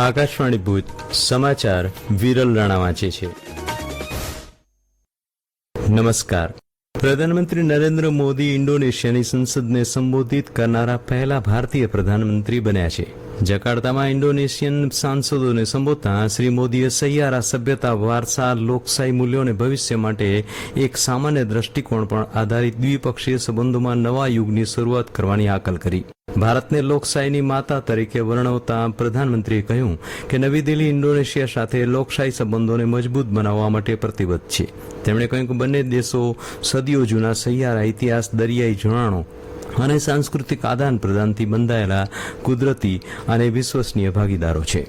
આકાશવાણી ભુજ સમાચાર વિરલ રાણા વાંચે છે. નમસ્કાર. પ્રધાનમંત્રી નરેન્દ્ર મોદી ઇન્ડોનેશિયાની સંસદને સંબોધિત કરનારા પહેલા ભારતીય પ્રધાનમંત્રી બન્યા છે. જકાર્તામાં ઇન્ડોનેશિયન સાંસદોને સંબોધતા શ્રી મોદીએ સહિયારા સભ્યતા, વારસા, લોકશાહી મૂલ્યોને ભવિષ્ય માટે એક સામાન્ય દ્રષ્ટિકોણ પર આધારિત દ્વિપક્ષીય સંબંધોમાં નવા યુગની શરૂઆત કરવાની હાકલ કરી. ભારતને લોકશાહીની માતા તરીકે વર્ણવતા પ્રધાનમંત્રીએ કહ્યું કે નવી દિલ્હી ઇન્ડોનેશિયા સાથે લોકશાહી સંબંધોને મજબૂત બનાવવા માટે પ્રતિબદ્ધ છે. તેમણે કહ્યું કે બંને દેશો સદીઓ જૂના સહિયારા ઇતિહાસ, દરિયાઈ જોડાણો અને સાંસ્કૃતિક આદાન પ્રદાનથી બંધાયેલા કુદરતી અને વિશ્વસનીય ભાગીદારો છે.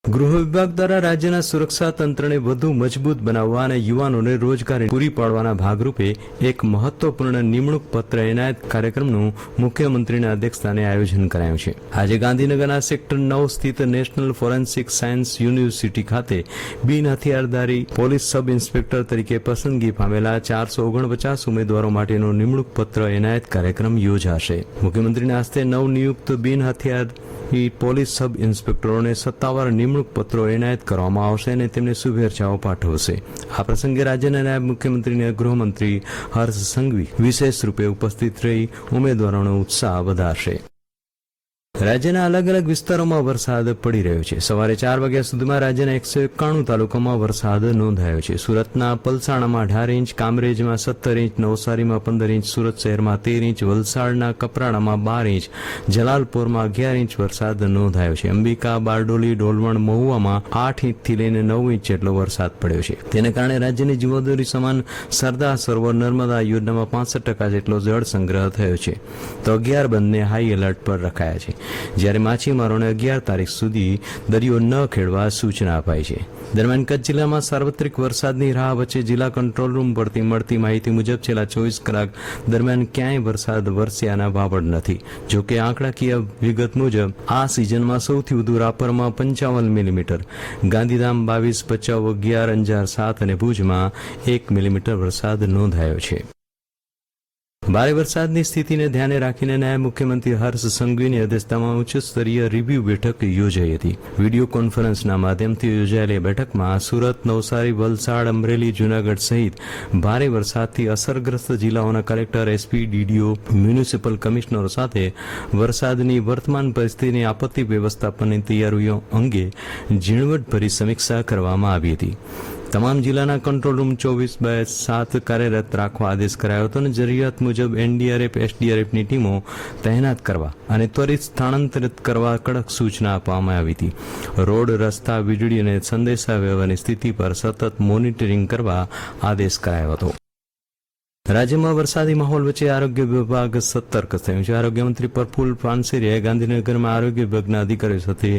ગૃહ વિભાગ દ્વારા રાજ્યના સુરક્ષા તંત્રને વધુ મજબૂત બનાવવા અને યુવાનોને રોજગારી પૂરી પાડવાના ભાગરૂપે એક મહત્વપૂર્ણ નિમણૂક પત્ર એનાયત કાર્યક્રમનું મુખ્યમંત્રીના અધ્યક્ષસ્થાને આયોજન કરાયું છે. આજે ગાંધીનગરના સેક્ટર 9 સ્થિત નેશનલ ફોરેન્સિક સાયન્સ યુનિવર્સિટી ખાતે બિન હથિયારધારી પોલીસ સબ ઇન્સ્પેક્ટર તરીકે પસંદગી પામેલા 449 ઉમેદવારો માટેનો નિમણૂક પત્ર એનાયત કાર્યક્રમ યોજાશે. મુખ્યમંત્રીના હસ્તે નવનિયુક્ત બિન હથિયાર પોલીસ સબ ઇન્સ્પેક્ટરોને સત્તાવાર નિમણૂક પત્રો એનાયત કરવામાં આવશે અને તેમને શુભેચ્છાઓ પાઠવશે. આ પ્રસંગે રાજ્યના નાયબ મુખ્યમંત્રી ગૃહમંત્રી હર્ષ સંઘવી વિશેષ રૂપે ઉપસ્થિત રહી ઉમેદવારોનો ઉત્સાહ વધારશે. રાજ્યના અલગ અલગ વિસ્તારોમાં વરસાદ પડી રહ્યો છે. સવારે 4 વાગ્યા સુધીમાં રાજ્યના 191 તાલુકામાં વરસાદ નોંધાયો છે. સુરતના પલસાણામાં 18 ઇંચ, કામરેજમાં 17 ઇંચ, નવસારીમાં 15 ઇંચ, સુરત શહેરમાં 13 ઇંચ, વલસાડના કપરાડામાં 12 ઇંચ, જલાલપોરમાં 11 ઇંચ વરસાદ નોંધાયો છે. અંબિકા, બારડોલી, ડોલવણ, મહુવામાં 8 ઇંચથી લઈને 9 ઇંચ જેટલો વરસાદ પડ્યો છે. તેને કારણે રાજ્યની જીવનદોરી સમાન સરદાર સરોવર નર્મદા યોજનામાં 65% જેટલો જળ સંગ્રહ થયો છે. તો 11 બંધને હાઈ એલર્ટ પર રખાયા છે. જ્યારે માછીમારોને 11 તારીખ સુધી દરિયો ન ખેડવા સૂચના અપાઈ છે. દરમિયાન કચ્છ જિલ્લામાં સાર્વત્રિક વરસાદની રાહ વચ્ચે જિલ્લા કંટ્રોલ રૂમ પરથી મળતી માહિતી મુજબ છેલ્લા 24 કલાક દરમિયાન ક્યાંય વરસાદ વરસ્યાના વાવડ નથી. જોકે આંકડાકીય વિગત મુજબ આ સિઝનમાં સૌથી વધુ રાપરમાં 55 મિલીમીટર, ગાંધીધામ 22, ભચાઉ 11, અંજાર 7 અને ભુજમાં 1 મિલીમીટર વરસાદ નોંધાયો છે. ભારે વરસાદની સ્થિતિને ધ્યાને રાખીને નાયબ મુખ્યમંત્રી હર્ષ સંઘવીની અધ્યક્ષતામાં ઉચ્ચ સ્તરીય રિવ્યુ બેઠક યોજાઈ હતી. વિડીયો કોન્ફરન્સના માધ્યમથી યોજાયેલી બેઠકમાં સુરત, નવસારી, વલસાડ, અમરેલી, જૂનાગઢ સહિત ભારે વરસાદથી અસરગ્રસ્ત જિલ્લાઓના કલેક્ટર, એસપી, ડીડીઓ, મ્યુનિસિપલ કમિશનરો સાથે વરસાદની વર્તમાન પરિસ્થિતિની આપત્તિ વ્યવસ્થાપનની તૈયારીઓ અંગે ઝીણવટભરી સમીક્ષા કરવામાં આવી હતી. તમામ જિલ્લાના કંટ્રોલ રૂમ 24/7 કાર્યરત રાખવા આદેશ કરાયો હતો અને જરૂરિયાત મુજબ એનડીઆરએફ, એસડીઆરએફની ટીમો તહેનાત કરવા અને ત્વરિત સ્થળાંતરિત કરવા કડક સૂચના આપવામાં આવી હતી. રોડ, રસ્તા, વીજળી અને સંદેશા વ્યવહારની સ્થિતિ પર સતત મોનિટરિંગ કરવા આદેશ કરાયો હતો. રાજ્યમાં વરસાદી માહોલ વચ્ચે આરોગ્ય વિભાગ સતર્ક થયું છે. આરોગ્યમંત્રી પ્રફુલ્લ પાનસેરિયાએ ગાંધીનગરમાં આરોગ્ય વિભાગના અધિકારીઓ સાથે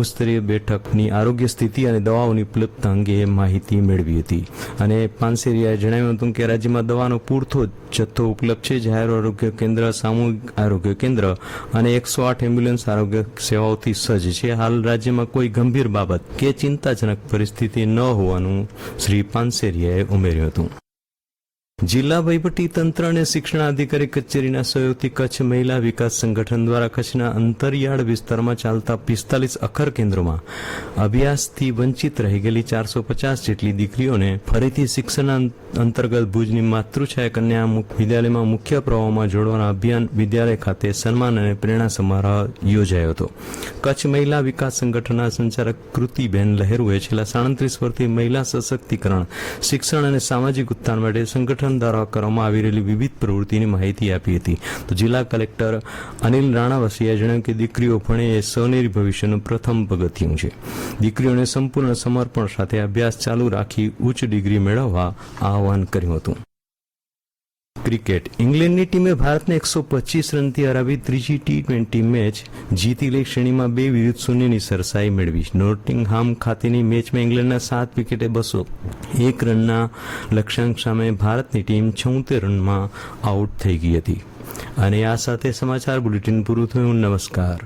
ઉચ્ચસ્તરીય બેઠકની આરોગ્ય સ્થિતિ અને દવાઓની ઉપલબ્ધતા અંગે માહિતી મેળવી હતી. અને પાનસેરિયાએ જણાવ્યું હતું કે રાજ્યમાં દવાનો પૂરતો જથ્થો ઉપલબ્ધ છે. જાહેર આરોગ્ય કેન્દ્ર, સામૂહિક આરોગ્ય કેન્દ્ર અને 108 એમ્બ્યુલન્સ આરોગ્ય સેવાઓથી સજ્જ છે. હાલ રાજ્યમાં કોઈ ગંભીર બાબત કે ચિંતાજનક પરિસ્થિતિ ન હોવાનું શ્રી પાનસેરિયાએ ઉમેર્યું હતું. જિલ્લા વહીવટી તંત્ર અને શિક્ષણાધિકારી કચેરીના સહયોગથી કચ્છ મહિલા વિકાસ સંગઠન દ્વારા કચ્છના અંતરિયાળ વિસ્તારમાં ચાલતા 45 અખર કેન્દ્રોમાં અભ્યાસથી વંચિત રહી ગયેલી 450 જેટલી દીકરીઓને ફરીથી શિક્ષણ અંતર્ગત ભુજની માતૃછાયા કન્યા વિદ્યાલયમાં મુખ્ય પ્રવાહમાં જોડવાના અભિયાન વિદ્યાલય ખાતે સન્માન અને પ્રેરણા સમારોહ યોજાયો હતો. કચ્છ મહિલા વિકાસ સંગઠનના સંચાલક કૃતિબેન લહેરુએ છેલ્લા 37 વર્ષથી મહિલા સશક્તિકરણ, શિક્ષણ અને સામાજિક ઉત્થાન માટે સંગઠન દ્વારા કરવામાં આવી રહેલી વિવિધ પ્રવૃત્તિની માહિતી આપી હતી. તો જિલ્લા કલેક્ટર અનિલ રાણાવસીએ જણાવ્યું કે દીકરીઓ ભણે એ સોનેરી ભવિષ્યનું પ્રથમ પગથિયું છે. દીકરીઓને સંપૂર્ણ સમર્પણ સાથે અભ્યાસ ચાલુ રાખી ઉચ્ચ ડિગ્રી મેળવવા આહવાન કર્યું હતું. ક્રિકેટ. ઇંગ્લેન્ડની ટીમે ભારતને 125 રનથી હરાવી ત્રીજી T20 મેચ જીતી લઈ શ્રેણીમાં 2-0ની સરસાઈ મેળવી. નોટિંગહામ ખાતેની મેચમાં ઇંગ્લેન્ડના 7 વિકેટે 201 રનના લક્ષ્યાંક સામે ભારતની ટીમ 76 રનમાં આઉટ થઈ ગઈ હતી. અને આ સાથે સમાચાર બુલેટિન પૂરું થયું. નમસ્કાર.